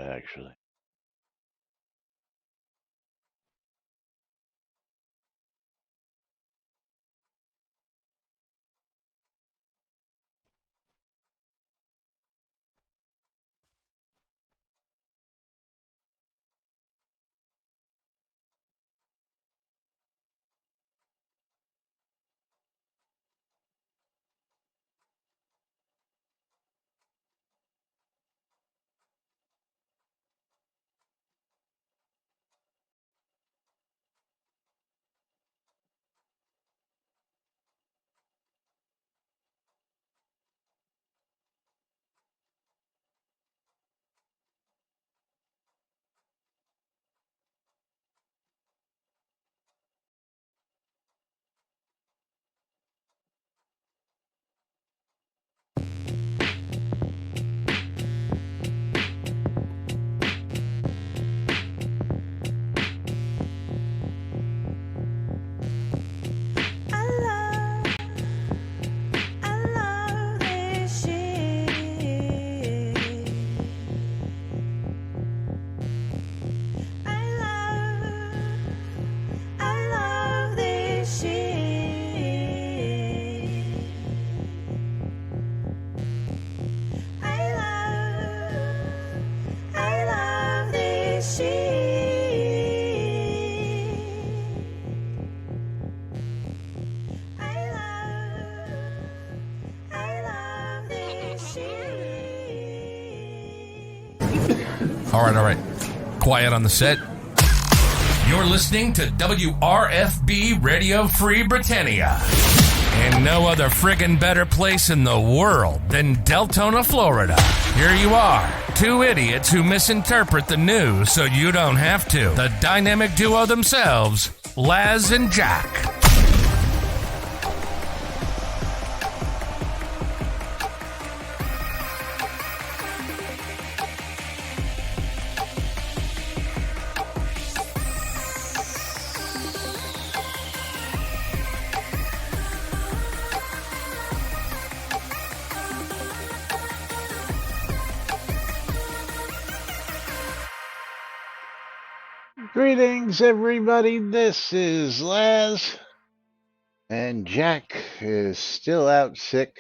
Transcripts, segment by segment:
actually. All right. Quiet on the set. You're listening to WRFB Radio Free Britannia. And no other friggin' better place in the world than Deltona, Florida. Here you are, two idiots who misinterpret the news so you don't have to. The dynamic duo themselves, Laz and Jack. Greetings, everybody. This is Laz, and Jack is still out sick,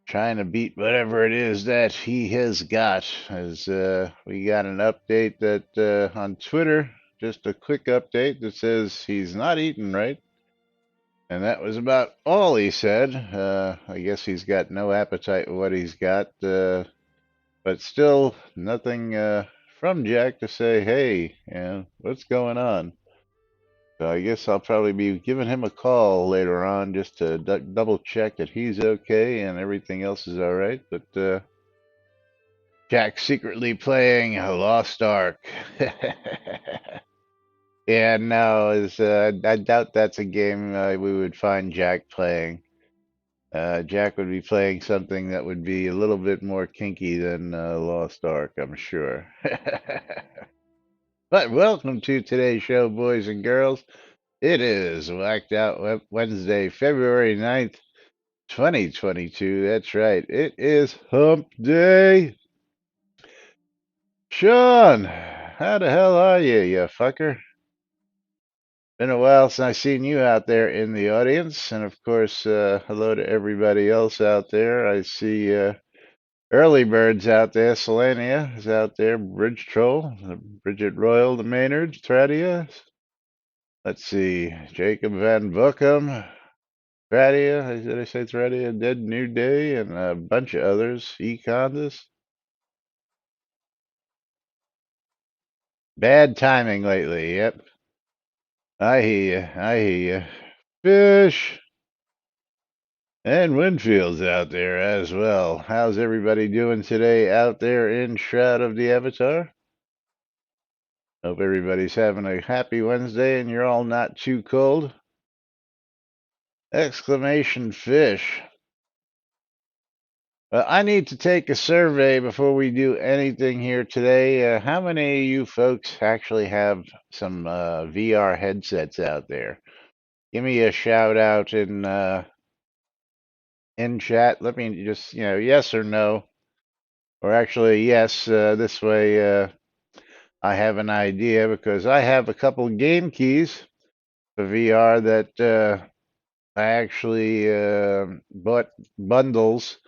trying to beat whatever it is that he has got. As we got an update that on Twitter, just a quick update that says he's not eating right, and that was about all he said. I guess he's got no appetite for what he's got, but still nothing from Jack to say, hey, what's going on? So I guess I'll probably be giving him a call later on just to double check that he's okay and everything else is all right. But Jack's secretly playing a Lost Ark. Yeah, no, I doubt that's a game we would find Jack playing. Jack would be playing something that would be a little bit more kinky than Lost Ark, I'm sure. But welcome to today's show, boys and girls. It is Whacked Out Wednesday, February 9th, 2022. That's right. It is Hump Day. Sean, how the hell are you fucker? Been a while since I seen you out there in the audience. And of course, hello to everybody else out there. I see early birds out there. Selenia is out there. Bridge Troll, Bridget Royal, the Maynards, Tradia. Let's see, Jacob Van Bookham, Tradia, did I say Tradia? Dead New Day, and a bunch of others. Econdas. Bad timing lately, yep. I hear you, I hear you. Fish! And Winfield's out there as well. How's everybody doing today out there in Shroud of the Avatar? Hope everybody's having a happy Wednesday and you're all not too cold. Exclamation fish. Well, I need to take a survey before we do anything here today. How many of you folks actually have some VR headsets out there? Give me a shout out in chat. Let me just, yes or no. Or actually, yes, this way I have an idea because I have a couple game keys for VR that I actually bought bundles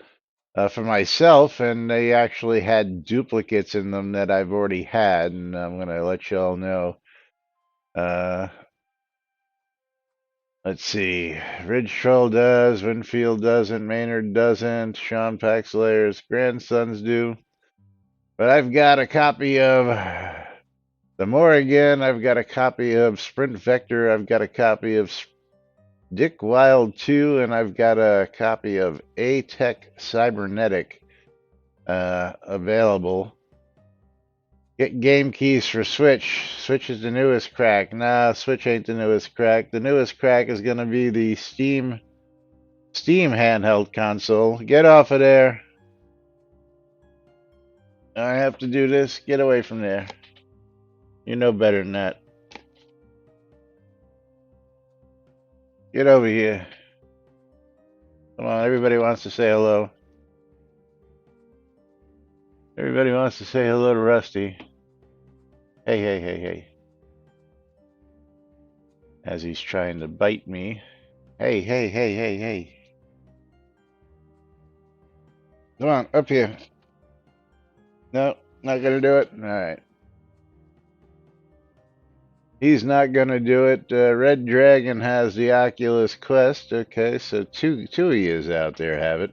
for myself, and they actually had duplicates in them that I've already had, and I'm gonna let y'all know. Uh, let's see, Ridge Troll does, Winfield doesn't, Maynard doesn't, Sean Paxlayer's grandsons do, but I've got a copy of the Morrigan, I've got a copy of Sprint Vector, I've got a copy of Dick Wild 2, and I've got a copy of A-Tech Cybernetic available. Get game keys for Switch. Switch is the newest crack. Nah, Switch ain't the newest crack. The newest crack is gonna be the Steam handheld console. Get off of there. I have to do this. Get away from there. You know better than that. Get over here. Come on, everybody wants to say hello. Everybody wants to say hello to Rusty. Hey, hey, hey, hey. As he's trying to bite me. Hey, hey, hey, hey, hey. Come on, up here. No, not gonna do it. All right. He's not gonna do it. Red Dragon has the Oculus Quest. Okay, so two of yous out there have it.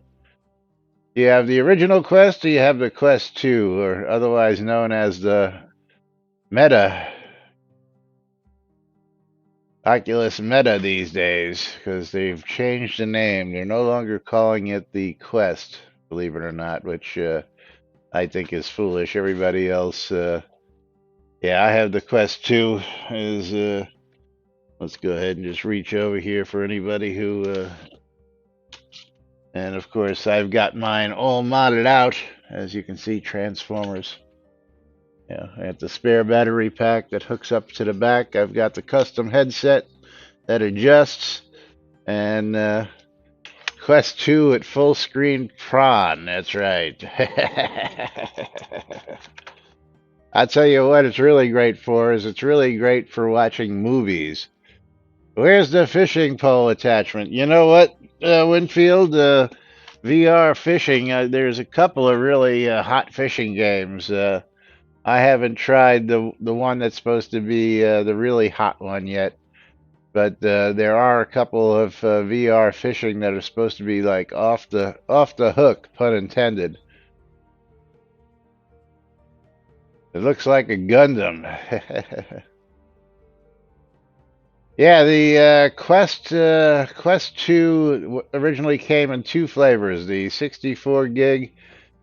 You have the original Quest, or you have the Quest 2, or otherwise known as the Meta. Oculus Meta these days, because they've changed the name. They're no longer calling it the Quest, believe it or not, which I think is foolish. Everybody else, yeah, I have the Quest 2. Let's go ahead and just reach over here for anybody who, and of course I've got mine all modded out, as you can see, Transformers. Yeah, I got the spare battery pack that hooks up to the back. I've got the custom headset that adjusts, and Quest 2 at full screen prawn. That's right. I tell you what, it's really great for is it's really great for watching movies. Where's the fishing pole attachment? You know what, Winfield? VR fishing. There's a couple of really hot fishing games. I haven't tried the one that's supposed to be the really hot one yet, but there are a couple of VR fishing that are supposed to be like off the hook, pun intended. It looks like a Gundam. Yeah, the Quest 2 originally came in two flavors, the 64 gig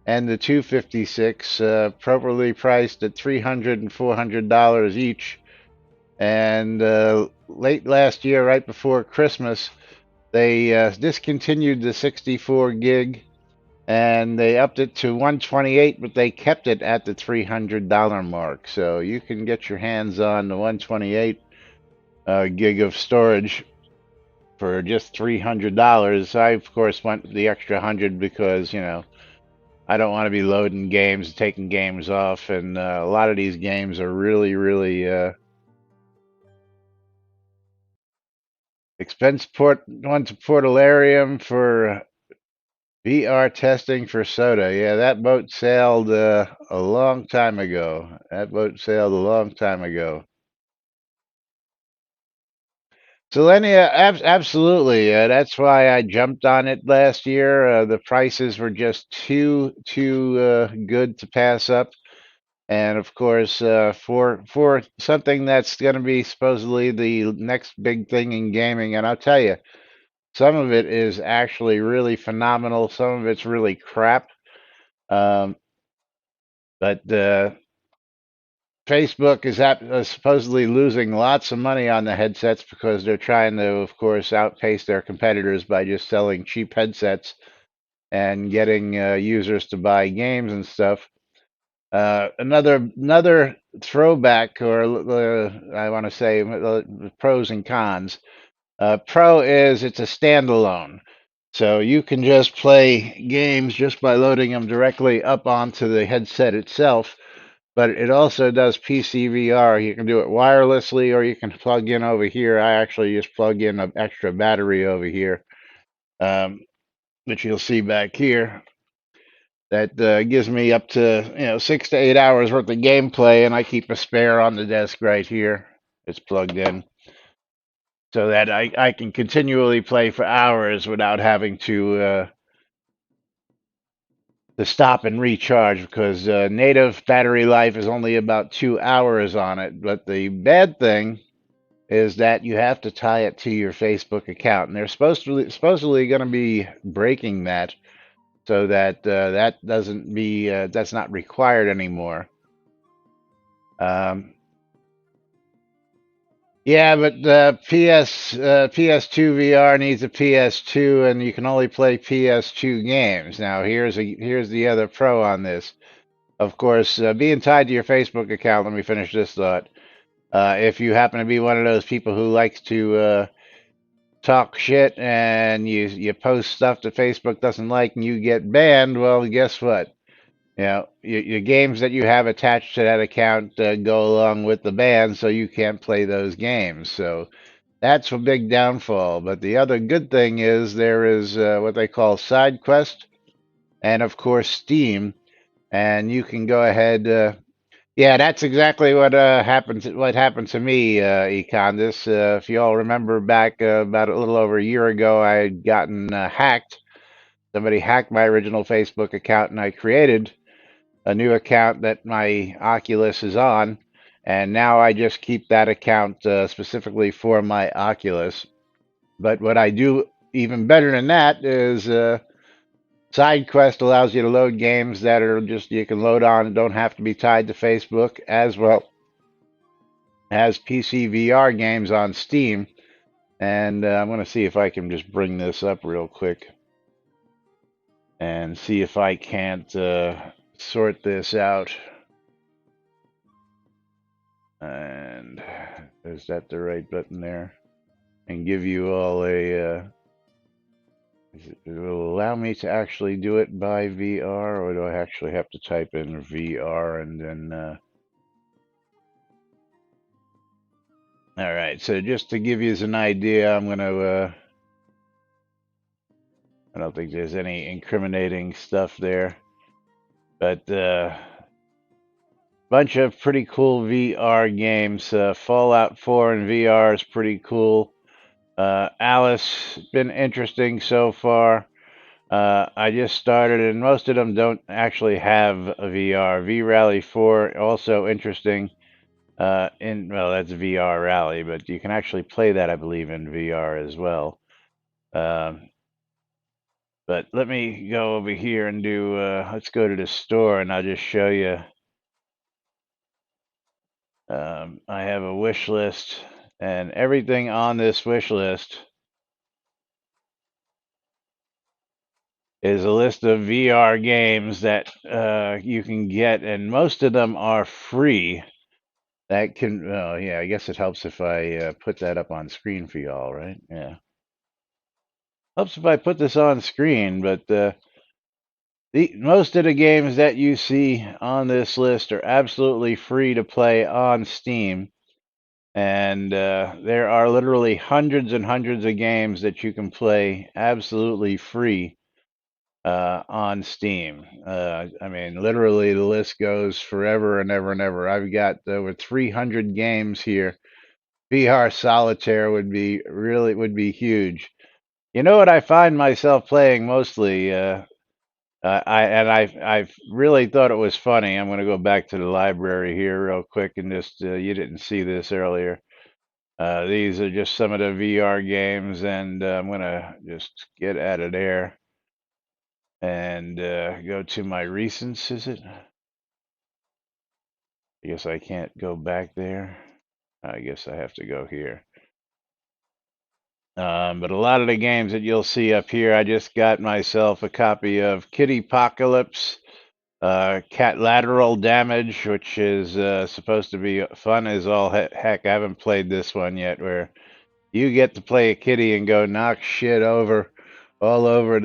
and the 256, appropriately priced at $300 and $400 each. And late last year, right before Christmas, they discontinued the 64 gig and they upped it to 128, but they kept it at the $300 mark. So you can get your hands on the 128 gig of storage for just $300. I, of course, went the extra 100 because, you know, I don't want to be loading games, taking games off, and a lot of these games are really, really expense port. One to Portalarium for VR testing for soda. Yeah, that boat sailed a long time ago. That boat sailed a long time ago. Selenia, absolutely. That's why I jumped on it last year. The prices were just too good to pass up. And of course, for something that's going to be supposedly the next big thing in gaming, and I'll tell you, some of it is actually really phenomenal. Some of it's really crap. Um, but Facebook is supposedly losing lots of money on the headsets because they're trying to, of course, outpace their competitors by just selling cheap headsets and getting users to buy games and stuff. Another throwback, or I want to say pros and cons. Pro is it's a standalone. So you can just play games just by loading them directly up onto the headset itself. But it also does PC VR. You can do it wirelessly, or you can plug in over here. I actually just plug in an extra battery over here, um, which you'll see back here. That gives me up to 6 to 8 hours worth of gameplay, and I keep a spare on the desk right here. It's plugged in, so that I can continually play for hours without having to stop and recharge, because native battery life is only about 2 hours on it. But the bad thing is that you have to tie it to your Facebook account, and they're supposedly going to be breaking that, so that that's not required anymore. Um, yeah, but the PS2 VR needs a PS2, and you can only play PS2 games. Now, here's the other pro on this. Of course, being tied to your Facebook account. Let me finish this thought. If you happen to be one of those people who likes to talk shit and you post stuff that Facebook doesn't like and you get banned, well, guess what? Your games that you have attached to that account go along with the ban, so you can't play those games. So that's a big downfall. But the other good thing is there is what they call side quest, and of course Steam, and you can go ahead. Yeah, that's exactly what happened. What happened to me, Econdis. If you all remember back about a little over a year ago, I had gotten hacked. Somebody hacked my original Facebook account, and I created a new account that my Oculus is on, and now I just keep that account specifically for my Oculus. But what I do even better than that is SideQuest allows you to load games that are just you can load on and don't have to be tied to Facebook, as well as PC VR games on Steam. And I'm going to see if I can just bring this up real quick and see if I can't sort this out. And is that the right button there? And give you all a. It will allow me to actually do it by VR, or do I actually have to type in VR and then? All right, so just to give you an idea, I'm going to. I don't think there's any incriminating stuff there, but bunch of pretty cool VR games. Fallout 4 in VR is pretty cool. Alice, been interesting so far. I just started, and most of them don't actually have a VR. V Rally 4 also interesting. Well, that's VR Rally, but you can actually play that, I believe, in VR as well. But let me go over here and do. Let's go to the store, and I'll just show you. I have a wish list, and everything on this wish list is a list of VR games that you can get, and most of them are free. That can, oh yeah, I guess it helps if I put that up on screen for y'all, right? Yeah. Helps if I put this on screen, but most of the games that you see on this list are absolutely free to play on Steam. And there are literally hundreds and hundreds of games that you can play absolutely free on Steam. I mean, literally, the list goes forever and ever and ever. I've got over 300 games here. VR Solitaire would be huge. You know what I find myself playing mostly? I've really thought it was funny. I'm going to go back to the library here real quick and just you didn't see this earlier. These are just some of the VR games, and I'm going to just get out of there and go to my recents, is it? I guess I can't go back there. I guess I have to go here. But a lot of the games that you'll see up here, I just got myself a copy of Kitty Apocalypse, Cat Lateral Damage, which is supposed to be fun as all heck. I haven't played this one yet, where you get to play a kitty and go knock shit over all over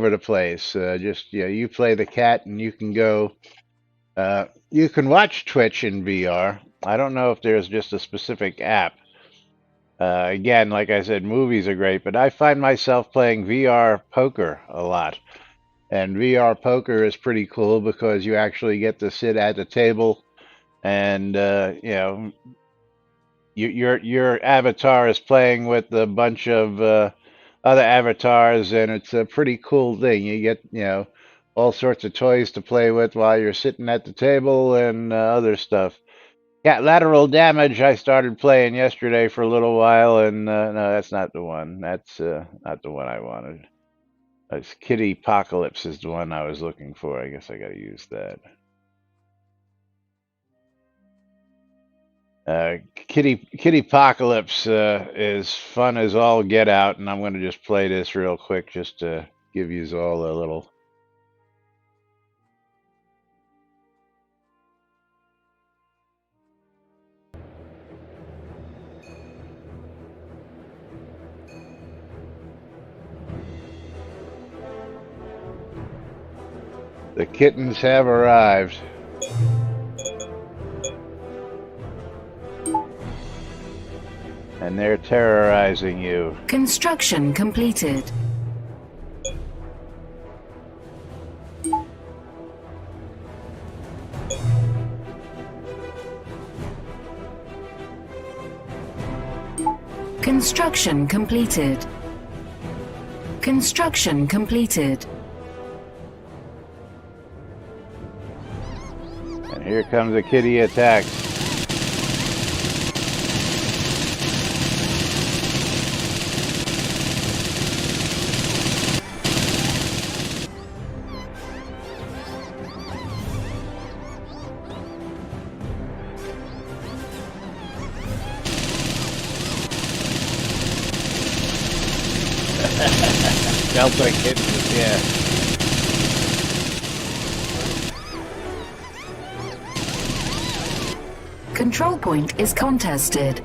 the place. Just you play the cat, and you can go. You can watch Twitch in VR. I don't know if there's just a specific app. Again, like I said, movies are great, but I find myself playing VR poker a lot. And VR poker is pretty cool because you actually get to sit at the table, and your avatar is playing with a bunch of other avatars, and it's a pretty cool thing. You get all sorts of toys to play with while you're sitting at the table and other stuff. Yeah, lateral damage. I started playing yesterday for a little while, and no, that's not the one. That's not the one I wanted. Kitty Apocalypse is the one I was looking for. I guess I got to use that. Kitty Apocalypse is fun as all get out, and I'm going to just play this real quick just to give you all a little. The kittens have arrived. And they're terrorizing you. Construction completed. Construction completed. Construction completed. And here comes the kitty attack. Felt like kittens, yeah. Control point is contested.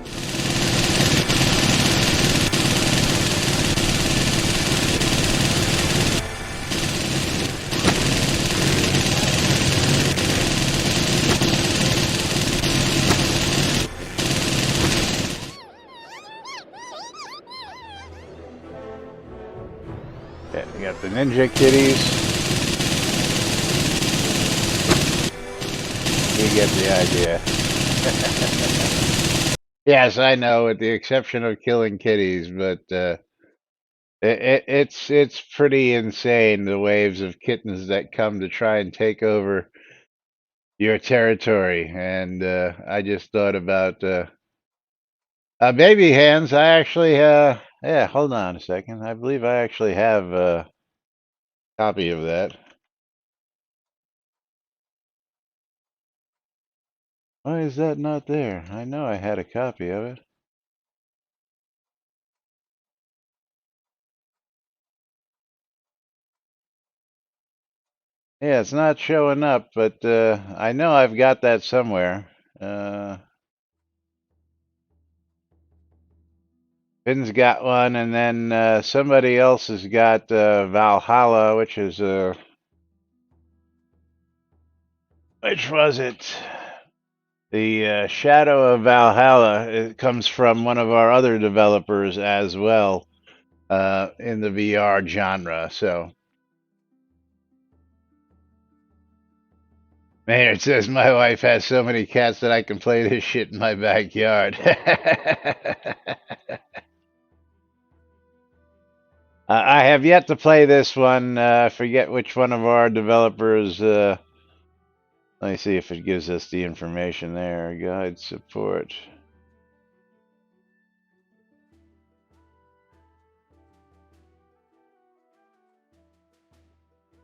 Yeah, you got the ninja kitties. You get the idea. Yes, I know, with the exception of killing kitties, but it's pretty insane, the waves of kittens that come to try and take over your territory. And I just thought about baby hands. I actually yeah, hold on a second. I believe I actually have a copy of that. Why is that not there? I know I had a copy of it. Yeah, it's not showing up, but I know I've got that somewhere. Finn's got one, and then somebody else has got Valhalla, which is which was it? The Shadow of Valhalla. It comes from one of our other developers as well in the VR genre. So, man, it says my wife has so many cats that I can play this shit in my backyard. I have yet to play this one. I forget which one of our developers. Let me see if it gives us the information there. Guide support.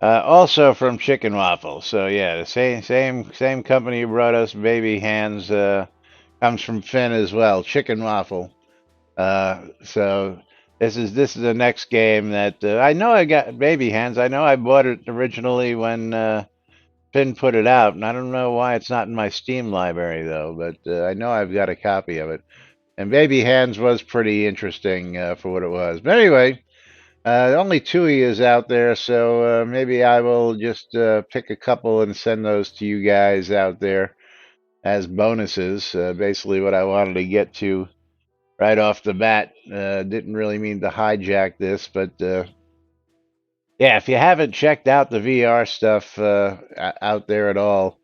Also from Chicken Waffle. So yeah, the same company who brought us Baby Hands comes from Finn as well. Chicken Waffle. So this is the next game that I know I got Baby Hands. I know I bought it originally when Finn put it out, and I don't know why it's not in my Steam library though. But I know I've got a copy of it. And Baby Hands was pretty interesting for what it was. But anyway, Only two of you is out there, so maybe I will just pick a couple and send those to you guys out there as bonuses. Basically, what I wanted to get to right off the bat. Didn't really mean to hijack this, but yeah, if you haven't checked out the VR stuff out there at all,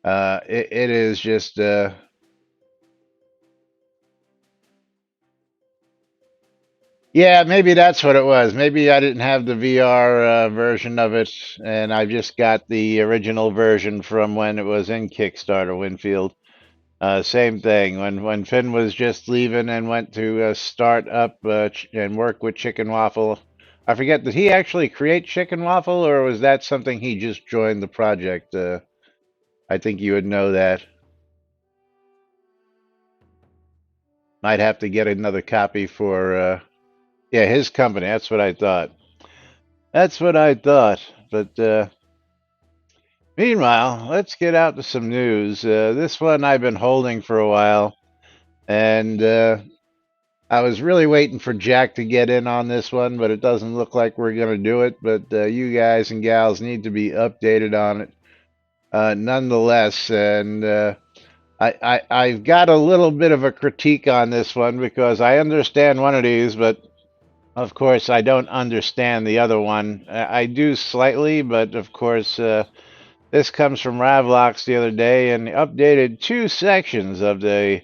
it is just yeah, maybe that's what it was. Maybe I didn't have the VR version of it, and I just got the original version from when it was in Kickstarter, Winfield. Same thing. When Finn was just leaving and went to start up and work with Chicken Waffle. I forget, did he actually create Chicken Waffle, or was that something he just joined the project? I think you would know that. Might have to get another copy for yeah, his company. That's what I thought. That's what I thought. But meanwhile, let's get out to some news. This one I've been holding for a while, and I was really waiting for Jack to get in on this one, but it doesn't look like we're going to do it. But you guys and gals need to be updated on it nonetheless. And I've got a little bit of a critique on this one because I understand one of these, but of course I don't understand the other one. I do slightly, but of course this comes from Ravlox the other day and updated two sections of the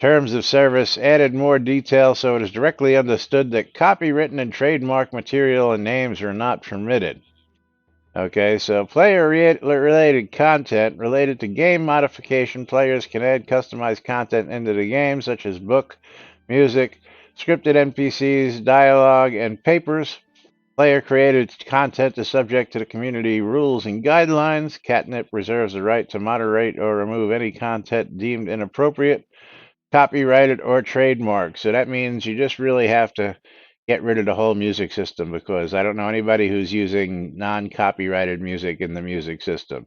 Terms of Service, added more detail so it is directly understood that copywritten and trademark material and names are not permitted. Okay, so player-related content related to game modification. Players can add customized content into the game, such as book, music, scripted NPCs, dialogue, and papers. Player-created content is subject to the community rules and guidelines. Catnip reserves the right to moderate or remove any content deemed inappropriate, copyrighted, or trademarked. So that means you just really have to get rid of the whole music system because I don't know anybody who's using non-copyrighted music in the music system,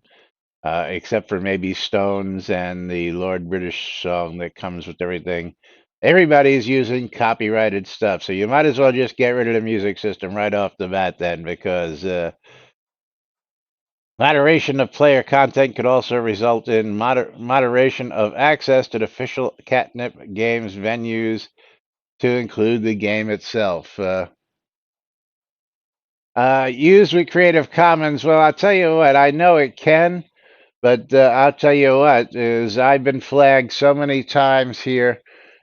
except for maybe Stones and the Lord British song that comes with everything. Everybody's using copyrighted stuff, so you might as well just get rid of the music system right off the bat then, because moderation of player content could also result in moderation of access to the official Catnip Games venues to include the game itself. Used with Creative Commons. Well, I'll tell you what, I know it can, but I'll tell you what, is I've been flagged so many times here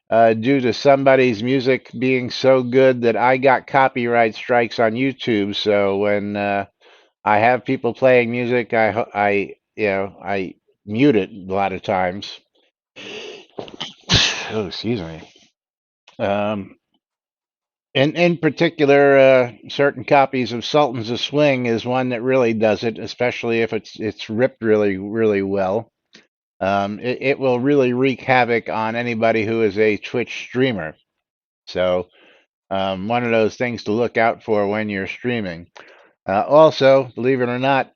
due to somebody's music being so good that I got copyright strikes on YouTube. So when I have people playing music, I mute it a lot of times. Oh, excuse me. Um, in particular, certain copies of Sultans of Swing is one that really does it, especially if it's ripped really well. It will really wreak havoc on anybody who is a Twitch streamer. So one of those things to look out for when you're streaming. Also, believe it or not,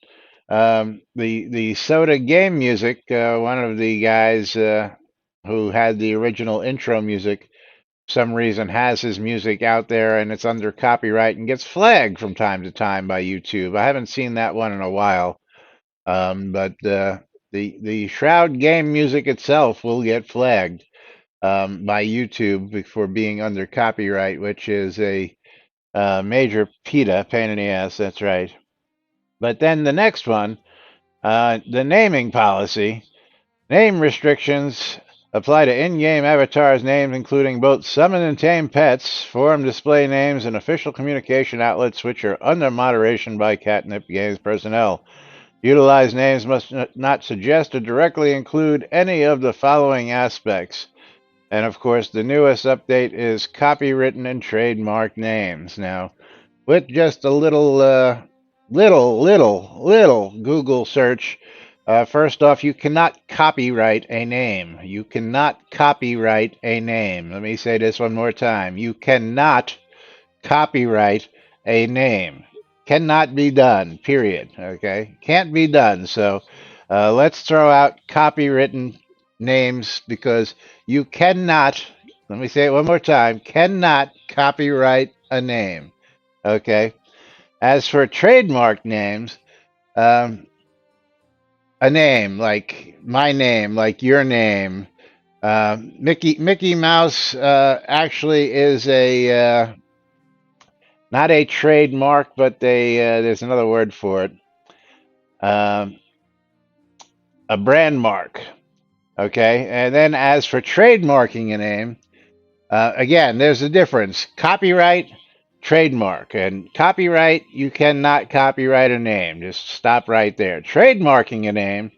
the Soda game music, one of the guys who had the original intro music, some reason has his music out there and it's under copyright and gets flagged from time to time by YouTube. I haven't seen that one in a while, but the Shroud game music itself will get flagged by YouTube for being under copyright, which is a major PETA, pain in the ass. That's right. But then the next one, the naming policy. Name restrictions apply to in-game avatars' names, including both summon and tame pets, forum display names, and official communication outlets, which are under moderation by Catnip Games personnel. Utilized names must not suggest or directly include any of the following aspects. And of course, the newest update is copywritten and trademark names. Now, with just a little Google search, first off, you cannot copyright a name. You cannot copyright a name. Let me say this one more time. You cannot copyright a name. Cannot be done, period. Okay? Can't be done. So let's throw out copywritten names because you cannot, let me say it one more time, cannot copyright a name. Okay. As for trademark names, um, a name like my name, like your name. Mickey Mouse actually is a not a trademark, but there's another word for it. Um, a brand mark. Okay, and then as for trademarking a name, again, there's a difference. Copyright, trademark, and copyright you cannot copyright a name. Just stop right there. Trademarking a name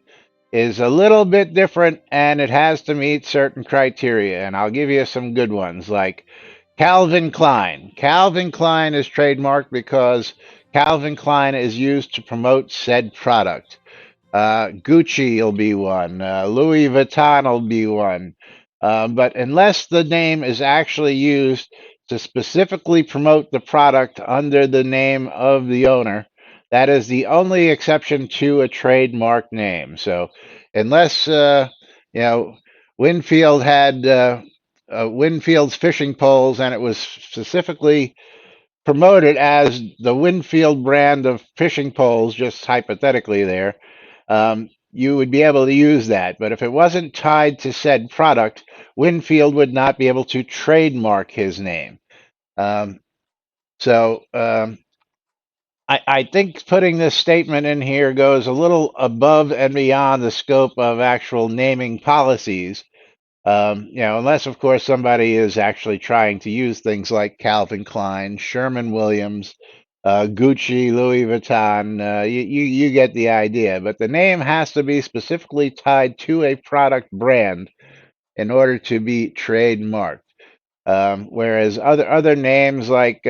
is a little bit different and it has to meet certain criteria. And I'll give you some good ones like Calvin Klein. Calvin Klein is trademarked because Calvin Klein is used to promote said product. Gucci will be one. Louis Vuitton will be one. But unless the name is actually used to specifically promote the product under the name of the owner, that is the only exception to a trademark name. So, unless you know Winfield had Winfield's fishing poles and it was specifically promoted as the Winfield brand of fishing poles, just hypothetically there, you would be able to use that. But if it wasn't tied to said product, Winfield would not be able to trademark his name. Um, so I think putting this statement in here goes a little above and beyond the scope of actual naming policies. Unless, of course, somebody is actually trying to use things like Calvin Klein, Sherman Williams, Gucci, Louis Vuitton. You get the idea. But the name has to be specifically tied to a product brand in order to be trademarked. Whereas other names like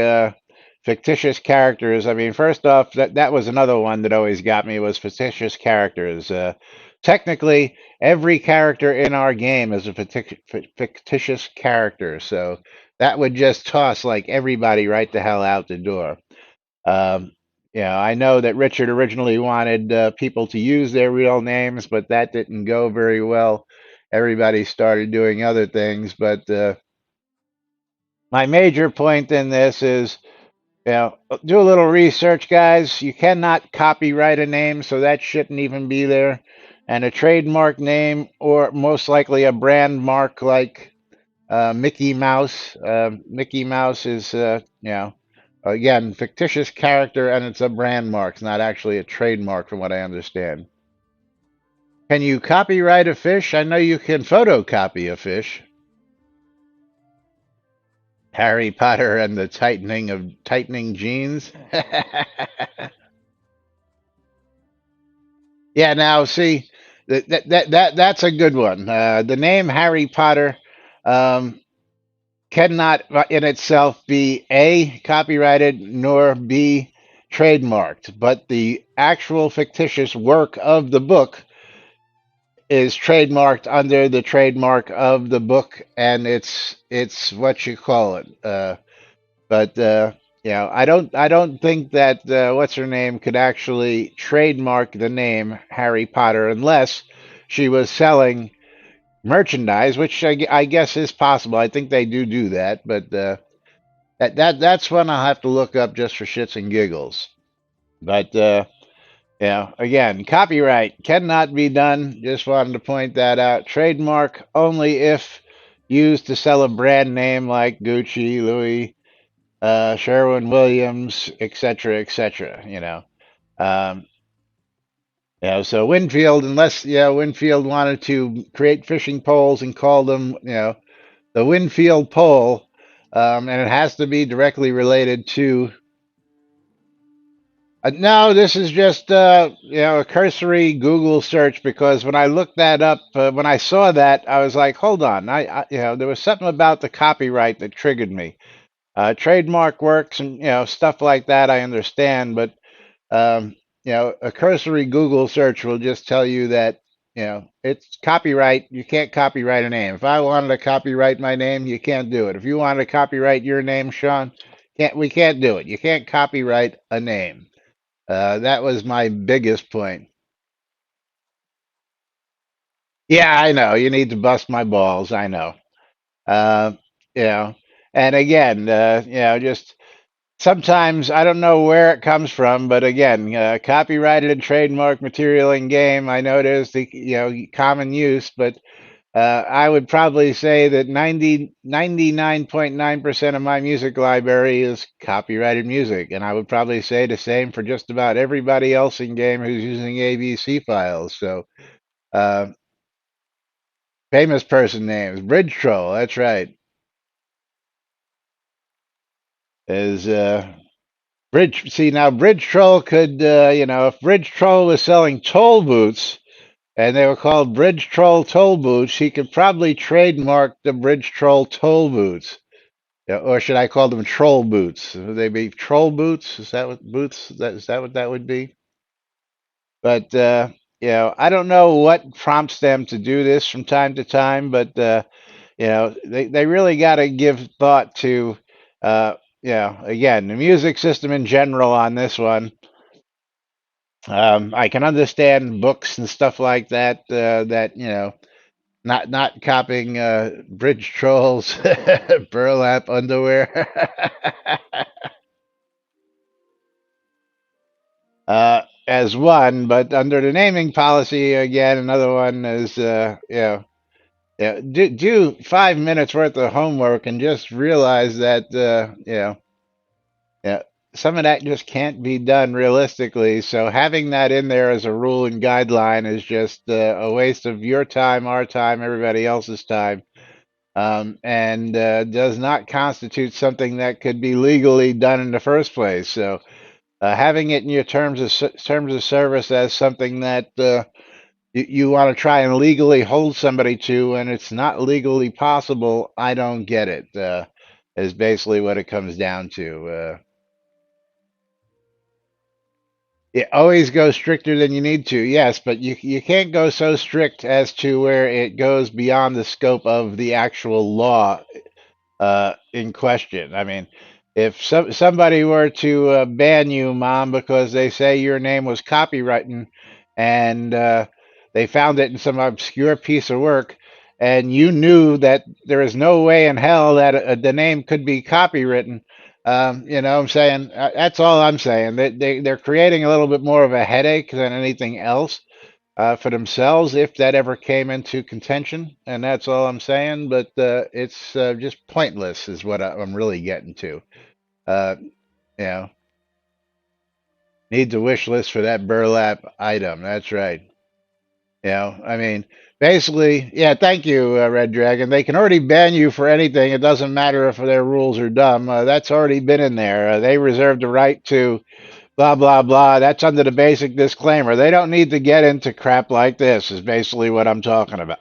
fictitious characters, I mean, first off, that was another one that always got me was fictitious characters. Technically, every character in our game is a fictitious character, so that would just toss like everybody right the hell out the door. Um, I know that Richard originally wanted people to use their real names, but that didn't go very well. Everybody started doing other things, but my major point in this is, do a little research, guys. You cannot copyright a name, so that shouldn't even be there. And a trademark name, or most likely a brand mark like Mickey Mouse. Mickey Mouse is, again, fictitious character, and it's a brand mark. It's not actually a trademark, from what I understand. Can you copyright a fish? I know you can photocopy a fish. Harry Potter and the tightening jeans. Yeah, now see that's a good one. The name Harry Potter um, cannot in itself be A, copyrighted, nor B, trademarked, but the actual fictitious work of the book is trademarked under the trademark of the book, and it's what you call it. But I don't think that what's her name could actually trademark the name Harry Potter unless she was selling merchandise, which I guess is possible. I think they do that, but that's one I'll have to look up just for shits and giggles. But again, copyright cannot be done. Just wanted to point that out. Trademark only if used to sell a brand name like Gucci, Louis, Sherwin Williams, etc., etc. Um, so Winfield, unless Winfield wanted to create fishing poles and call them, the Winfield pole, and it has to be directly related to. No, this is just a cursory Google search because when I looked that up, when I saw that, I was like, hold on, there was something about the copyright that triggered me. Trademark works and stuff like that I understand, but um, a cursory Google search will just tell you that it's copyright. You can't copyright a name. If I wanted to copyright my name, you can't do it. If you wanted to copyright your name, Sean, we can't do it. You can't copyright a name. That was my biggest point. Yeah, I know. You need to bust my balls. I know. Uh, you know, and again, just sometimes I don't know where it comes from, but again, copyrighted and trademark material in game. I know there's the common use, but I would probably say that 99.9% of my music library is copyrighted music, and I would probably say the same for just about everybody else in game who's using ABC files. So, uh, famous person names, Bridge Troll. That's right. Is Bridge? See now, Bridge Troll could, if Bridge Troll was selling toll booths and they were called Bridge Troll toll booths, he could probably trademark the Bridge Troll toll booths. Yeah, or should I call them troll boots? Would they be troll boots? Is that what boots? Is that what that would be? But I don't know what prompts them to do this from time to time, but they really got to give thought to, uh, again, the music system in general on this one. I can understand books and stuff like that. That not copying Bridge Trolls burlap underwear. As one, but under the naming policy, again, another one is, do 5 minutes worth of homework and just realize that, yeah, some of that just can't be done realistically. So having that in there as a rule and guideline is just a waste of your time, our time, everybody else's time, and does not constitute something that could be legally done in the first place. So having it in your terms of service as something that you want to try and legally hold somebody to, and it's not legally possible, I don't get it. Is basically what it comes down to. It always goes stricter than you need to, yes, but you can't go so strict as to where it goes beyond the scope of the actual law in question. I mean, if somebody were to ban you, mom, because they say your name was copywritten and they found it in some obscure piece of work, and you knew that there is no way in hell that the name could be copywritten, I'm saying that's all I'm saying. They're creating a little bit more of a headache than anything else for themselves if that ever came into contention, and that's all I'm saying. But it's just pointless, is what I'm really getting to. Uh, you know, Needs a wish list for that burlap item. That's right. I mean, basically, yeah. Thank you, Red Dragon. They can already ban you for anything. It doesn't matter if their rules are dumb. That's already been in there. They reserve the right to blah blah blah. That's under the basic disclaimer. They don't need to get into crap like this. Is basically what I'm talking about.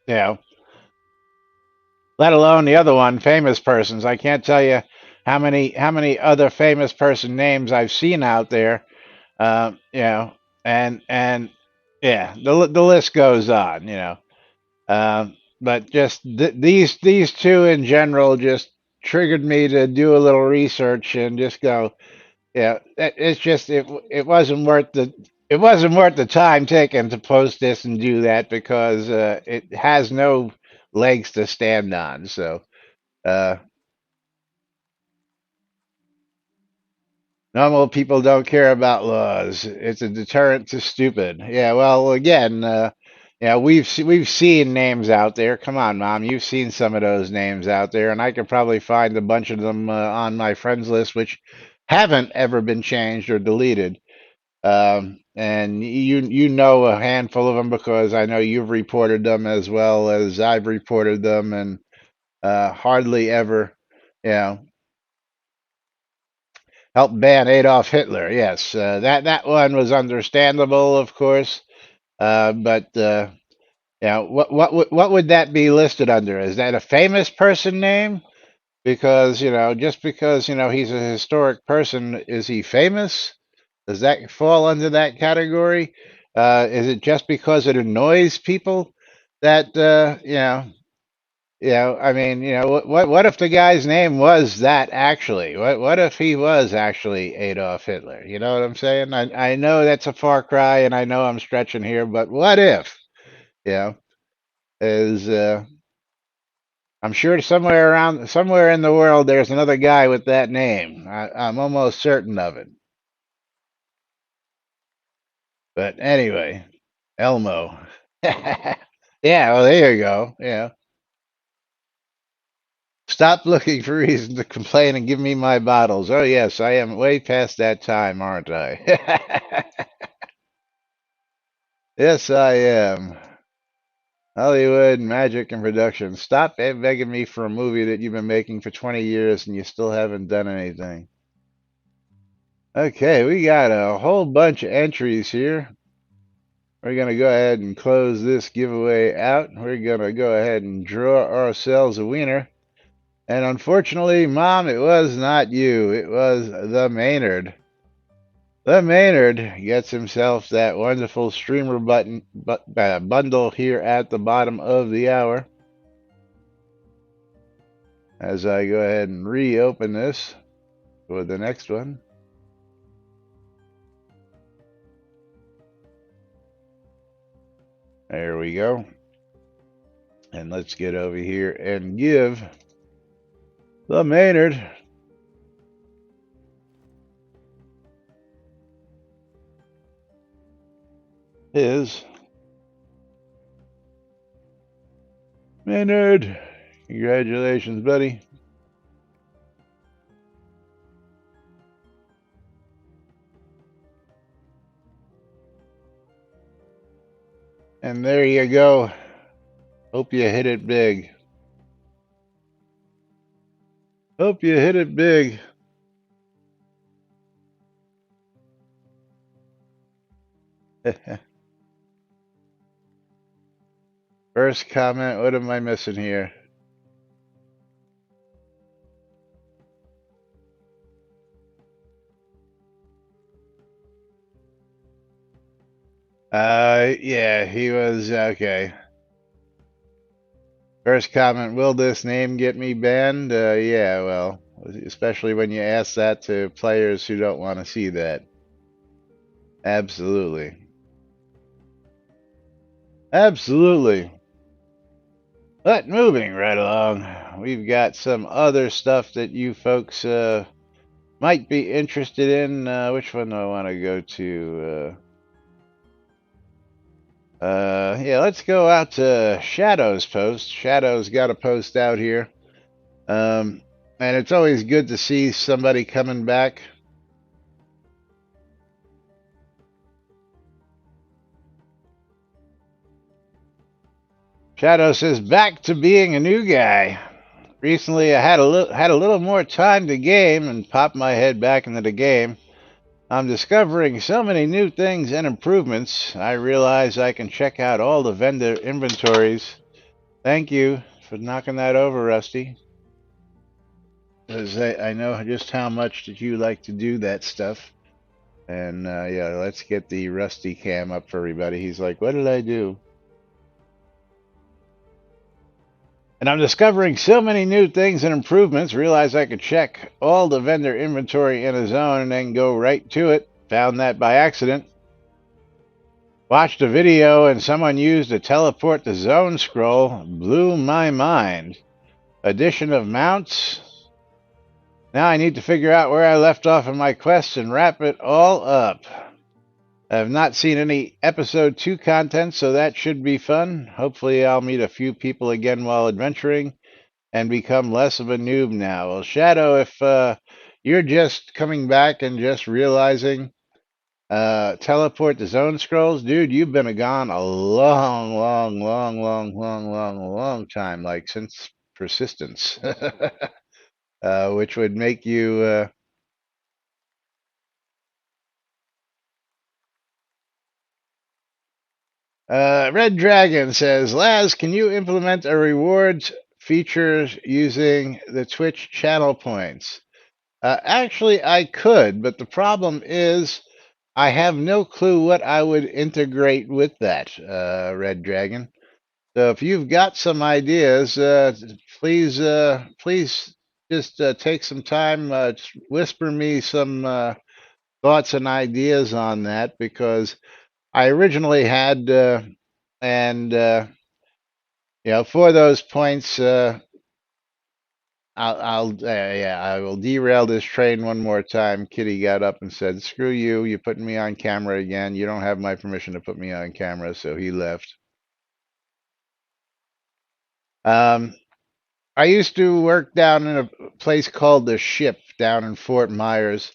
You know, let alone the other one, famous persons. I can't tell you how many other famous person names I've seen out there. Um, you know, and yeah, the list goes on. But just these two in general just triggered me to do a little research and just go, yeah, it's just it wasn't worth the time taken to post this and do that because it has no legs to stand on. So uh, normal people don't care about laws. It's a deterrent to stupid. Yeah, well, again, yeah, we've seen names out there. Come on, mom, you've seen some of those names out there, and I could probably find a bunch of them on my friends list which haven't ever been changed or deleted. And you know a handful of them because I know you've reported them as well as I've reported them, and hardly ever, you know, helped ban Adolf Hitler. Yes, that one was understandable, of course, but what would that be listed under? Is that a famous person name? Because just because he's a historic person, is he famous? Does that fall under that category? Is it just because it annoys people that I mean, what if the guy's name was that actually? What if he was actually Adolf Hitler? You know what I'm saying? I know that's a far cry, and I know I'm stretching here, but what if? You know, is I'm sure somewhere in the world, there's another guy with that name. I'm almost certain of it. But anyway, Elmo. Yeah, well, there you go. Yeah. Stop looking for reason to complain and give me my bottles. Oh, yes, I am way past that time, aren't I? Yes, I am. Hollywood, magic, and production. Stop begging me for a movie that you've been making for 20 years and you still haven't done anything. Okay, we got a whole bunch of entries here. We're going to go ahead and close this giveaway out. We're going to go ahead and draw ourselves a winner. And unfortunately, Mom, it was not you. It was the Maynard. The Maynard gets himself that wonderful streamer bundle here at the bottom of the hour. As I go ahead and reopen this for the next one. There we go. And let's get over here and give the Maynard his Maynard. Congratulations, buddy. And there you go. Hope you hit it big. Hope you hit it big. First comment, what am I missing here? Yeah, he was okay. First comment, will this name get me banned? Yeah, well, especially when you ask that to players who don't want to see that. Absolutely. Absolutely. But moving right along, we've got some other stuff that you folks might be interested in. Which one do I want to go to? Yeah, let's go out to Shadow's post. Shadow's got a post out here. And it's always good to see somebody coming back. Shadow says, back to being a new guy. Recently, I had a little more time to game and popped my head back into the game. I'm discovering so many new things and improvements. I realize I can check out all the vendor inventories. Thank you for knocking that over, Rusty. Because I know just how much that you like to do that stuff. And yeah, let's get the Rusty cam up for everybody. He's like, what did I do? And I'm discovering so many new things and improvements. Realize I could check all the vendor inventory in a zone and then go right to it. Found that by accident. Watched a video and someone used a teleport to zone scroll. Blew my mind. Addition of mounts. Now I need to figure out where I left off in my quest and wrap it all up. I have not seen any episode 2 content, so that should be fun. Hopefully I'll meet a few people again while adventuring and become less of a noob now. Well, Shadow, if you're just coming back and just realizing teleport to zone scrolls, dude, you've been gone a long time, like since persistence, which would make you Red Dragon says, Laz, can you implement a rewards feature using the Twitch channel points? Actually, I could, but the problem is I have no clue what I would integrate with that, Red Dragon. So if you've got some ideas, please just take some time, just whisper me some thoughts and ideas on that, because I originally had, and you know, for those points, yeah, I will derail this train one more time. Kitty got up and said, "Screw you! You're putting me on camera again. You don't have my permission to put me on camera." So he left. Um, I used to work down in a place called the Ship down in Fort Myers,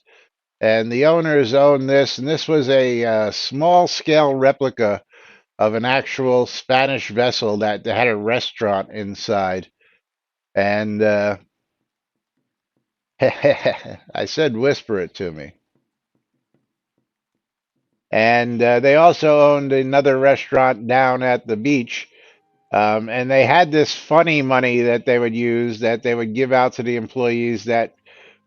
and the owners owned this, and this was a small scale replica of an actual Spanish vessel that had a restaurant inside. And I said, whisper it to me. And they also owned another restaurant down at the beach. And they had this funny money that they would use that they would give out to the employees that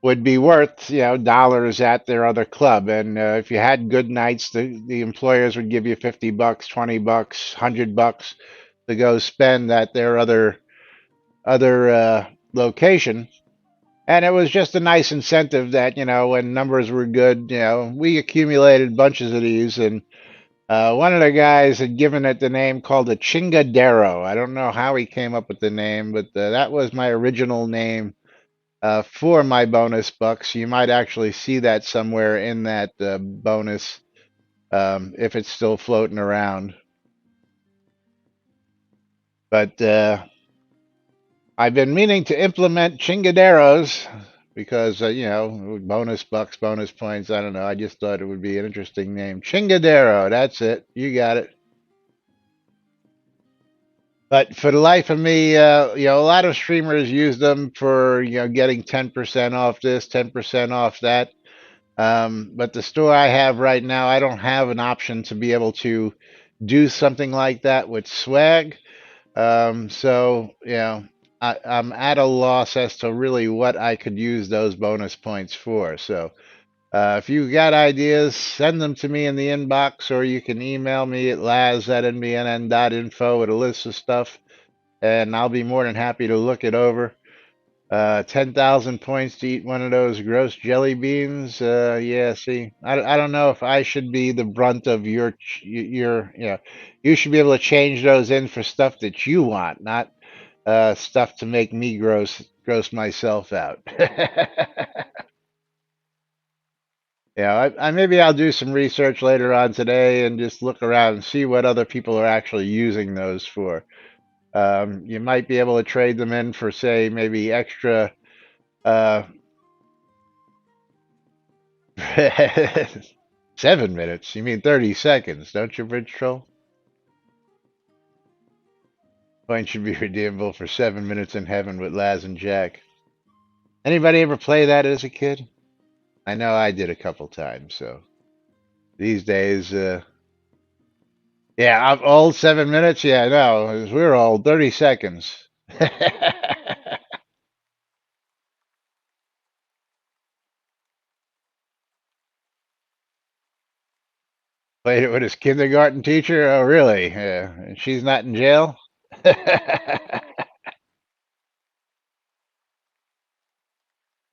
would be worth, dollars at their other club. And if you had good nights, the employers would give you $50, $20, $100 to go spend at their other location. And it was just a nice incentive that, when numbers were good, we accumulated bunches of these. And one of the guys had given it the name called a Chingadero. I don't know how he came up with the name, but that was my original name for my bonus bucks. You might actually see that somewhere in that bonus if it's still floating around. But I've been meaning to implement chingaderos because, bonus bucks, bonus points. I don't know. I just thought it would be an interesting name. Chingadero. That's it. You got it. But for the life of me, a lot of streamers use them for, getting 10% off this, 10% off that. But the store I have right now, I don't have an option to be able to do something like that with swag. So, I'm at a loss as to really what I could use those bonus points for. So, if you got ideas, send them to me in the inbox, or you can email me at laz@nbnn.info with a list of stuff, and I'll be more than happy to look it over. 10,000 points to eat one of those gross jelly beans. Yeah, see, I don't know if I should be the brunt of you should be able to change those in for stuff that you want, not stuff to make me gross myself out. Yeah, maybe I'll do some research later on today and just look around and see what other people are actually using those for. You might be able to trade them in for, say, maybe extra. Uh, 7 minutes? You mean 30 seconds, don't you, Bridge Troll? Points should be redeemable for 7 minutes in heaven with Laz and Jack. Anybody ever play that as a kid? I know I did a couple times, so these days, yeah, I'm old. 7 minutes? Yeah, no, we're old. 30 seconds. Played it with his kindergarten teacher? Oh, really? Yeah. And she's not in jail?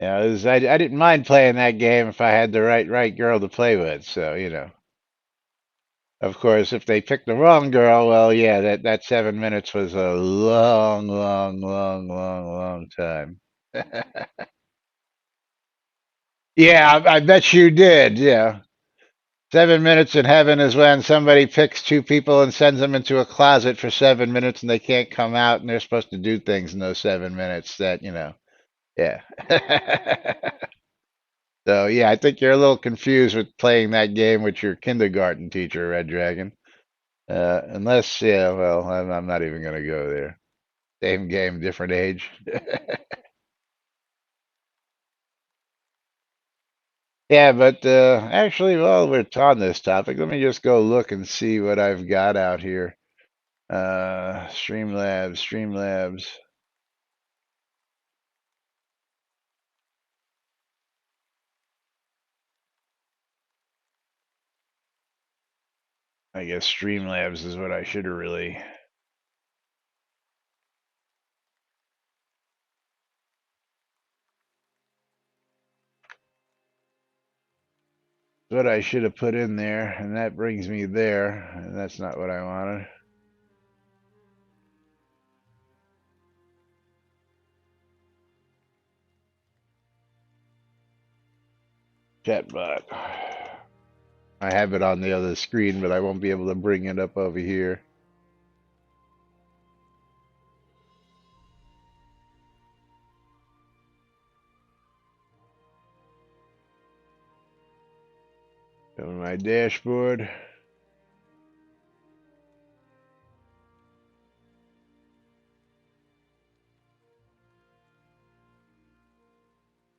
Yeah, I didn't mind playing that game if I had the right girl to play with. So, of course, if they picked the wrong girl, well, yeah, that 7 minutes was a long, long, long, long, long time. Yeah, I bet you did. Yeah. 7 minutes in heaven is when somebody picks two people and sends them into a closet for 7 minutes and they can't come out and they're supposed to do things in those 7 minutes yeah. So, yeah, I think you're a little confused with playing that game with your kindergarten teacher, Red Dragon. Unless, yeah, well, I'm not even going to go there. Same game, different age. Yeah, but actually, while we're on this topic, let me just go look and see what I've got out here. Streamlabs, Streamlabs. I guess Streamlabs is what I should have really. What I should have put in there, and that brings me there, and that's not what I wanted. Chatbot. I have it on the other screen, but I won't be able to bring it up over here. Go to my dashboard.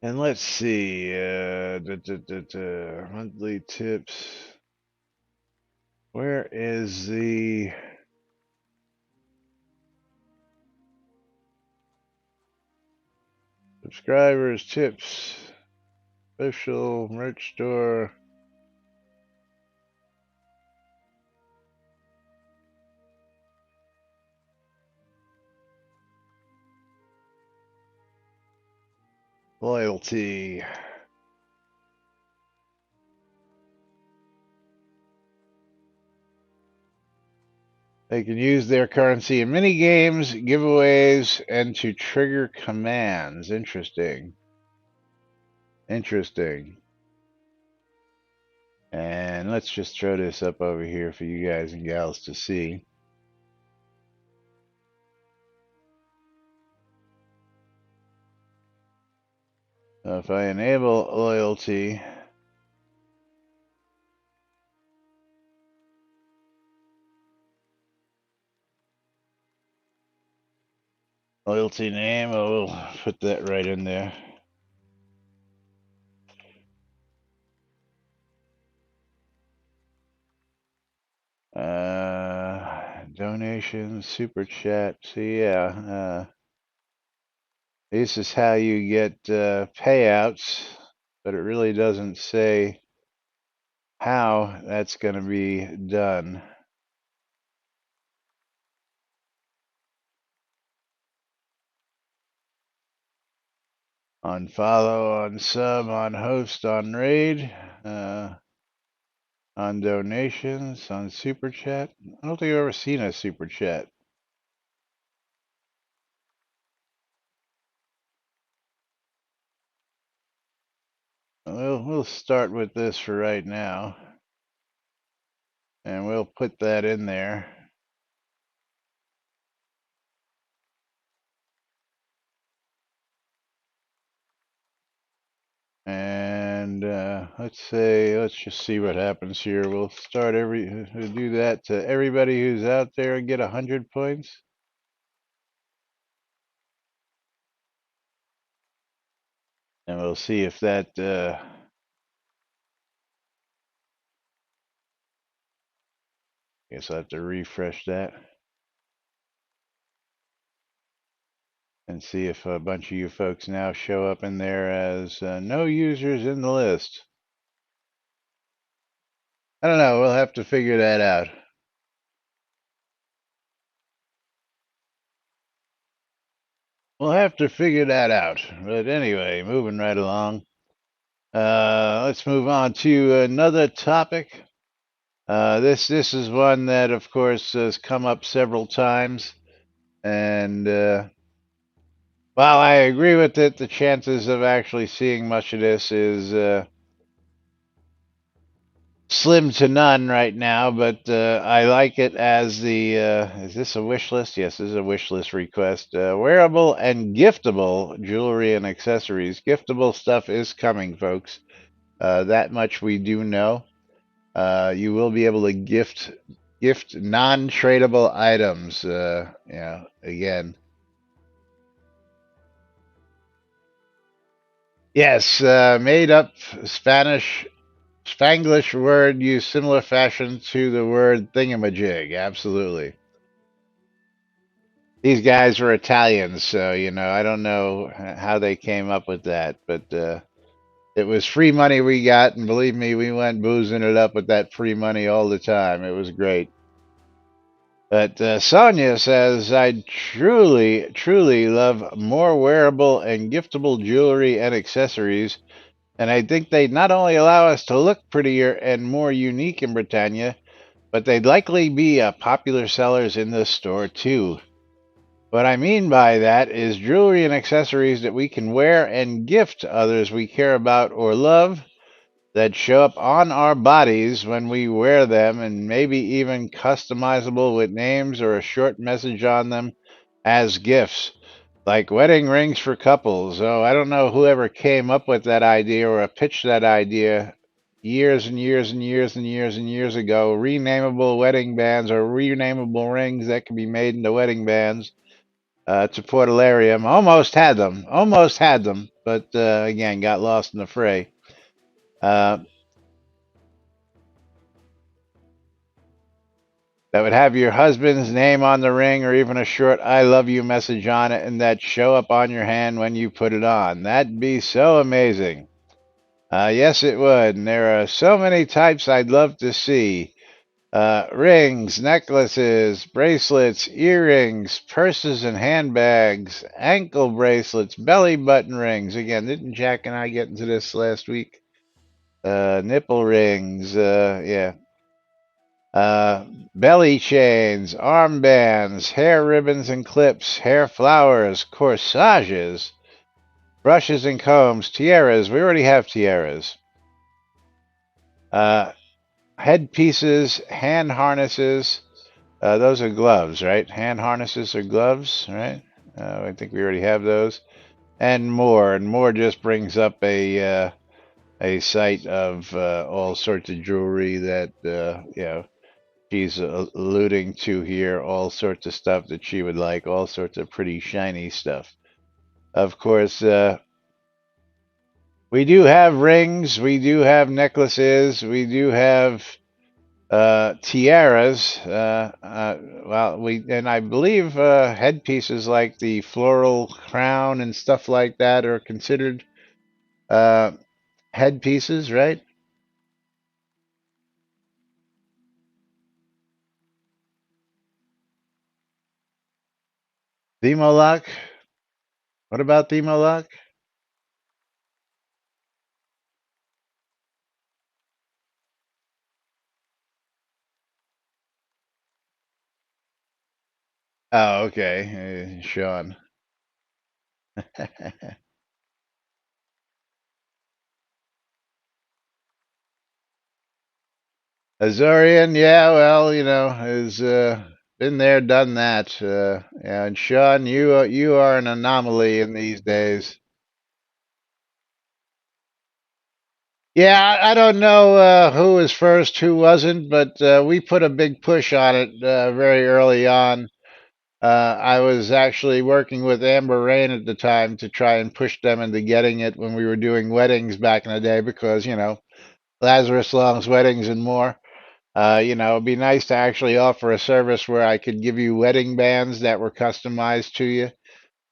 And let's see, monthly tips. Where is the subscribers tips? Official merch store. Loyalty. They can use their currency in mini games, giveaways, and to trigger commands. Interesting. Interesting. And let's just throw this up over here for you guys and gals to see. So if I enable loyalty, loyalty name, I will put that right in there. Donations, super chat. So yeah, this is how you get payouts, but it really doesn't say how that's going to be done. On follow, on sub, on host, on raid, on donations, on super chat. I don't think I've ever seen a super chat. We'll start with this for right now, and we'll put that in there. And let's just see what happens here. We'll start we'll do that to everybody who's out there and get 100 points. And we'll see if that guess I'll have to refresh that and see if a bunch of you folks now show up in there as no users in the list. I don't know. We'll have to figure that out. We'll have to figure that out. But anyway, moving right along. Let's move on to another topic. This is one that, of course, has come up several times, and while I agree with it, the chances of actually seeing much of this is slim to none right now. But I like it as the is this a wish list? Yes, this is a wish list request. Wearable and giftable jewelry and accessories. Giftable stuff is coming, folks. That much we do know. You will be able to gift non-tradable items. Again. Yes, made up Spanglish word used similar fashion to the word thingamajig. Absolutely. These guys were Italians, so I don't know how they came up with that, but it was free money we got, and believe me, we went boozing it up with that free money all the time. It was great. But Sonia says, I truly, truly love more wearable and giftable jewelry and accessories, and I think they not only allow us to look prettier and more unique in Britannia, but they'd likely be popular sellers in the store too. What I mean by that is jewelry and accessories that we can wear and gift others we care about or love, that show up on our bodies when we wear them, and maybe even customizable with names or a short message on them as gifts, like wedding rings for couples. Oh, I don't know whoever came up with that idea or pitched that idea years and years and years and years and years ago. Renameable wedding bands or renameable rings that can be made into wedding bands. To Portalarium. Almost had them, but again, got lost in the fray. Uh, that would have your husband's name on the ring or even a short I love you message on it, and that show up on your hand when you put it on. That'd be so amazing. Yes, it would. And there are so many types I'd love to see. Rings, necklaces, bracelets, earrings, purses and handbags, ankle bracelets, belly button rings. Again, didn't Jack and I get into this last week? Nipple rings, yeah. Belly chains, armbands, hair ribbons and clips, hair flowers, corsages, brushes and combs, tiaras. We already have tiaras. Uh, Headpieces, hand harnesses. Those are gloves, right? Hand harnesses are gloves, right? I think we already have those, and more. And more just brings up a site of all sorts of jewelry that she's alluding to here. All sorts of stuff that she would like. All sorts of pretty shiny stuff. Of course, we do have rings. We do have necklaces. We do have tiaras. I believe headpieces like the floral crown and stuff like that are considered uh, headpieces, right? Themolock. What about Themolock? Oh, okay, Sean. Azorian, yeah, well, has been there, done that. Yeah, and Sean, you are an anomaly in these days. Yeah, I don't know who was first, who wasn't, but we put a big push on it very early on. I was actually working with Amber Rain at the time to try and push them into getting it when we were doing weddings back in the day, because Lazarus Long's weddings and more. It'd be nice to actually offer a service where I could give you wedding bands that were customized to you.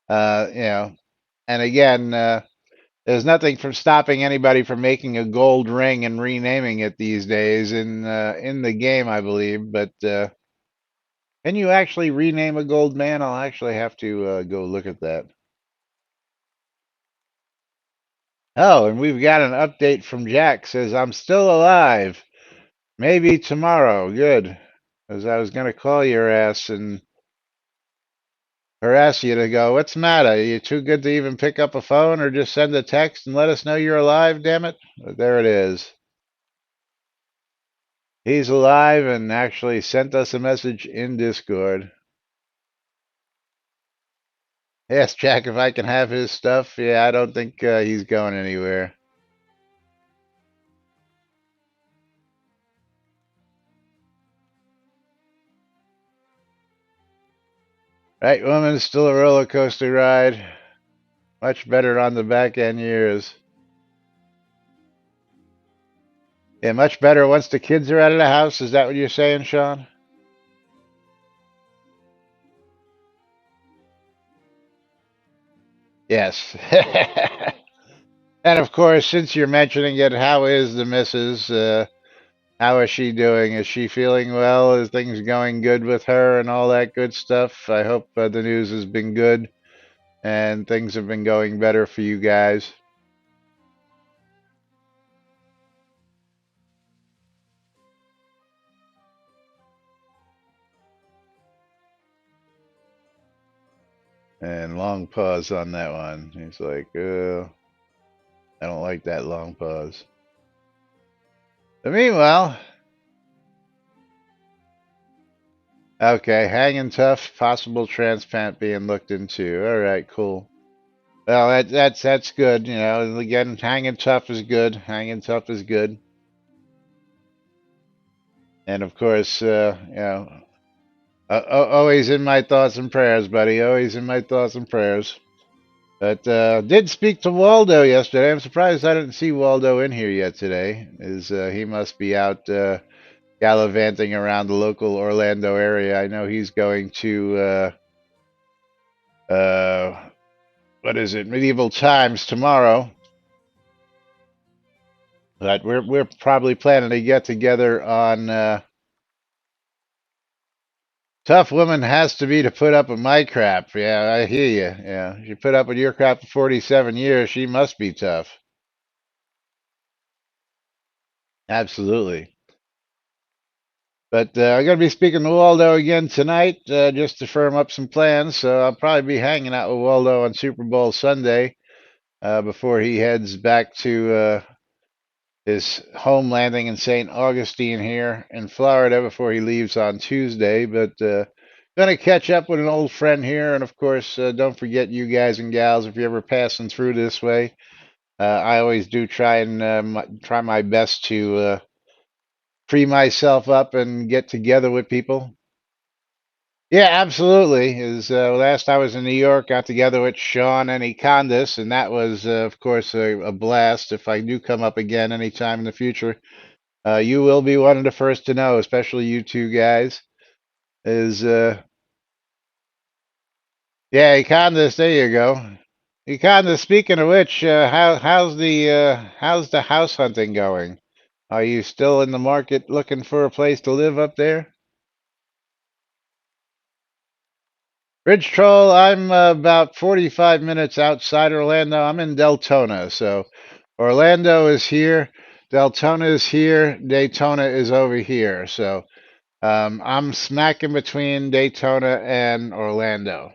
Uh, you know, and again, there's nothing from stopping anybody from making a gold ring and renaming it these days in the game, I believe. But can you actually rename a gold man? I'll actually have to go look at that. Oh, and we've got an update from Jack. Says I'm still alive. Maybe tomorrow. Good, because I was gonna call your ass and harass you to go. What's the matter? Are you too good to even pick up a phone or just send a text and let us know you're alive? Damn it! But there it is. He's alive and actually sent us a message in Discord. Ask Jack if I can have his stuff. Yeah, I don't think he's going anywhere. Right, woman, still a roller coaster ride. Much better on the back end years. Yeah, much better once the kids are out of the house. Is that what you're saying, Sean? Yes. And of course, since you're mentioning it, how is the missus? How is she doing? Is she feeling well? Is things going good with her and all that good stuff? I hope the news has been good and things have been going better for you guys. And long pause on that one. He's like, I don't like that long pause. Meanwhile, okay, hanging tough, possible transplant being looked into. All right, cool. Well, that's good. You know, again, hanging tough is good. Hanging tough is good. And of course, always in my thoughts and prayers, buddy. Always in my thoughts and prayers. But did speak to Waldo yesterday. I'm surprised I didn't see Waldo in here yet today. Is he must be out gallivanting around the local Orlando area. I know he's going to what is it, Medieval Times tomorrow. But we're probably planning to get together on tough woman has to be to put up with my crap. Yeah, I hear you. Yeah, she put up with your crap for 47 years. She must be tough. Absolutely. But I'm going to be speaking to Waldo again tonight just to firm up some plans. So I'll probably be hanging out with Waldo on Super Bowl Sunday before he heads back to his home landing in St. Augustine here in Florida before he leaves on Tuesday. But going to catch up with an old friend here. And of course, don't forget you guys and gals, if you're ever passing through this way, I always do try and try my best to free myself up and get together with people. Yeah, absolutely. Is last I was in New York, got together with Sean and Econdas, and that was, of course, a blast. If I do come up again anytime in the future, you will be one of the first to know, especially you two guys. Is yeah, Econdas. There you go. Econdas. Speaking of which, how's the house hunting going? Are you still in the market looking for a place to live up there? Ridge Troll, I'm about 45 minutes outside Orlando. I'm in Deltona. So Orlando is here, Deltona is here, Daytona is over here. So I'm smack in between Daytona and Orlando.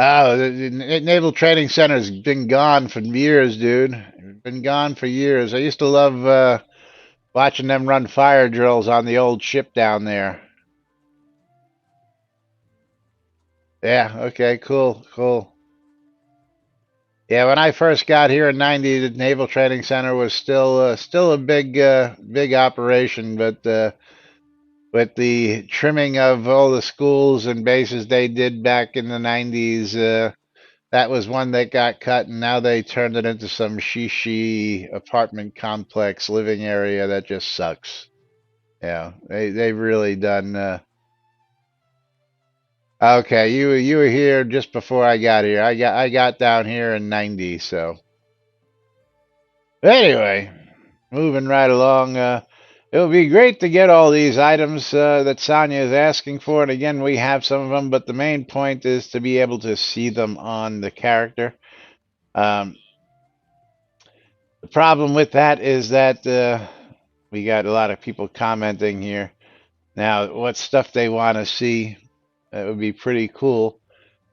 Oh, the Naval Training Center's been gone for years, dude. Been gone for years. I used to love watching them run fire drills on the old ship down there. Yeah, okay, cool, cool. Yeah, when I first got here in '90, the Naval Training Center was still a big operation, but with the trimming of all the schools and bases they did back in the '90s, that was one that got cut, and now they turned it into some shishi apartment complex living area that just sucks. Yeah, they've really done. Okay, you were here just before I got here. I got down here in '90, so. Anyway, moving right along. It would be great to get all these items that Sonia is asking for. And again, we have some of them, but the main point is to be able to see them on the character. Um, the problem with that is that we got a lot of people commenting here. Now, what stuff they want to see, that would be pretty cool.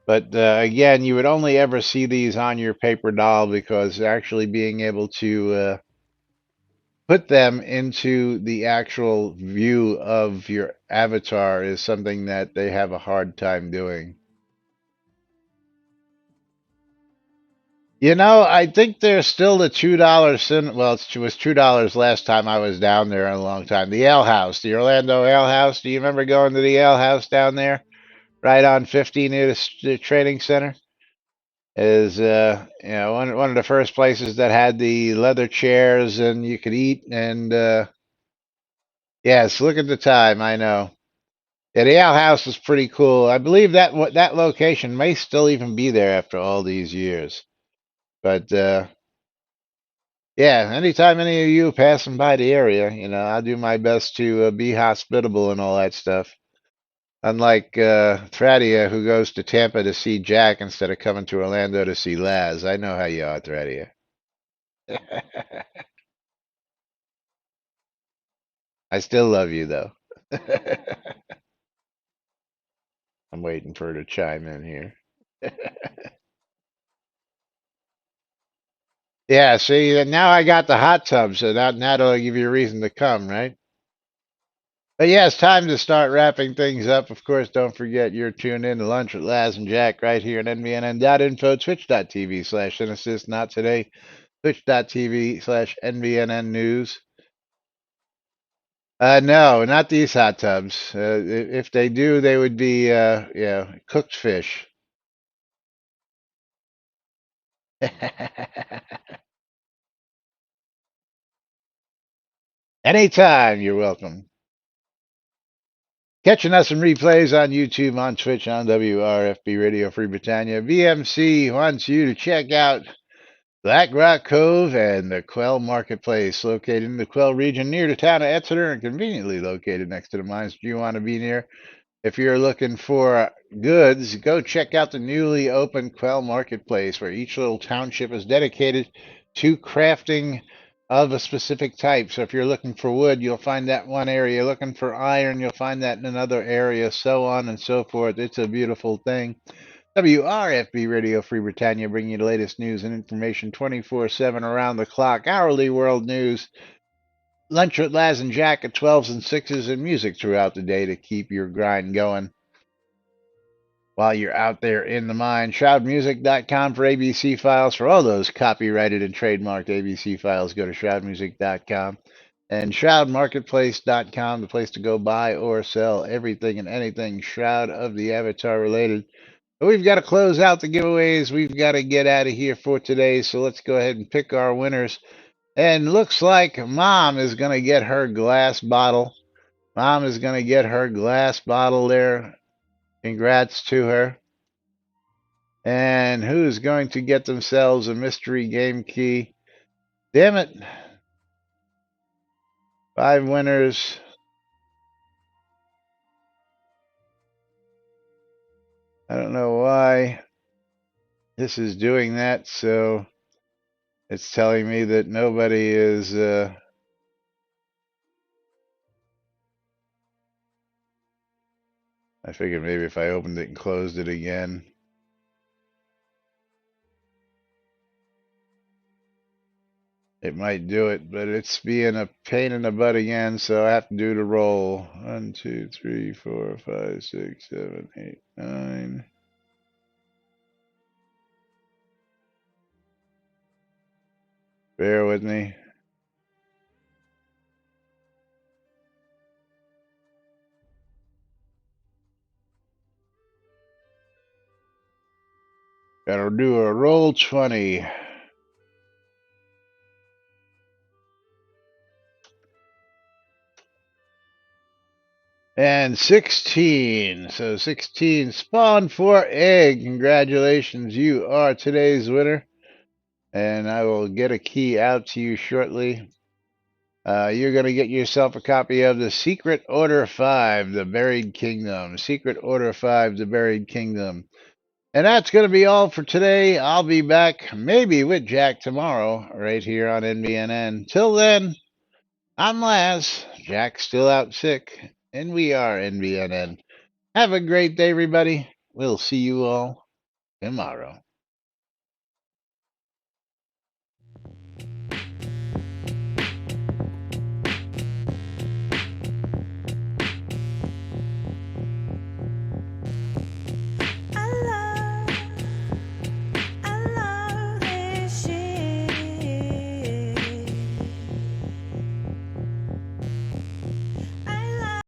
But again, you would only ever see these on your paper doll because actually being able to put them into the actual view of your avatar is something that they have a hard time doing. You know, I think there's still the $2 well, it was $2 last time I was down there in a long time. The Ale House, the Orlando Ale House. Do you remember going to the Ale House down there, right on 50 near the training center? Is one of the first places that had the leather chairs and you could eat and yes, look at the time. I know. Yeah, the Owl House is pretty cool. I believe that location may still even be there after all these years. But yeah, anytime any of you passing by the area, I'll do my best to be hospitable and all that stuff. Unlike Thradia, who goes to Tampa to see Jack instead of coming to Orlando to see Laz. I know how you are, Thradia. I still love you, though. I'm waiting for her to chime in here. Yeah, see, now I got the hot tub, so that'll give you a reason to come, right? But yeah, it's time to start wrapping things up. Of course, don't forget you're tuned in to Lunch with Laz and Jack right here at NBNN.info, twitch.tv/Genesis, not today, twitch.tv/NBNN News. No, not these hot tubs. If they do, they would be, yeah, cooked fish. Anytime, you're welcome. Catching us in replays on YouTube, on Twitch, on WRFB Radio Free Britannia. BMC wants you to check out Black Rock Cove and the Quell Marketplace, located in the Quell region near the town of Exeter and conveniently located next to the mines you want to be near. If you're looking for goods, go check out the newly opened Quell Marketplace, where each little township is dedicated to crafting of a specific type. So if you're looking for wood, you'll find that one area. Looking for iron, you'll find that in another area, so on and so forth. It's a beautiful thing. WRFB Radio Free Britannia, bringing you the latest news and information 24/7 around the clock. Hourly world news. Lunch with Laz and Jack at 12s and 6s, and music throughout the day to keep your grind going while you're out there in the mine. Shroudmusic.com for ABC files. For all those copyrighted and trademarked ABC files, go to shroudmusic.com. And shroudmarketplace.com, the place to go buy or sell everything and anything Shroud of the Avatar related. But we've got to close out the giveaways. We've got to get out of here for today. So let's go ahead and pick our winners. And looks like Mom is going to get her glass bottle. Mom is going to get her glass bottle there. Congrats to her. And who's going to get themselves a mystery game key? Damn it. 5 winners. I don't know why this is doing that, so it's telling me that nobody is I figured maybe if I opened it and closed it again. It might do it, but it's being a pain in the butt again, so I have to do the roll. 1, 2, 3, 4, 5, 6, 7, 8, 9. Bear with me. Gotta do a roll 20. And 16. So 16 spawn for egg. Congratulations. You are today's winner. And I will get a key out to you shortly. You're going to get yourself a copy of the Secret Order 5, The Buried Kingdom. Secret Order 5, The Buried Kingdom. And that's going to be all for today. I'll be back maybe with Jack tomorrow right here on NBNN. Till then, I'm Laz. Jack's still out sick, and we are NBNN. Have a great day, everybody. We'll see you all tomorrow.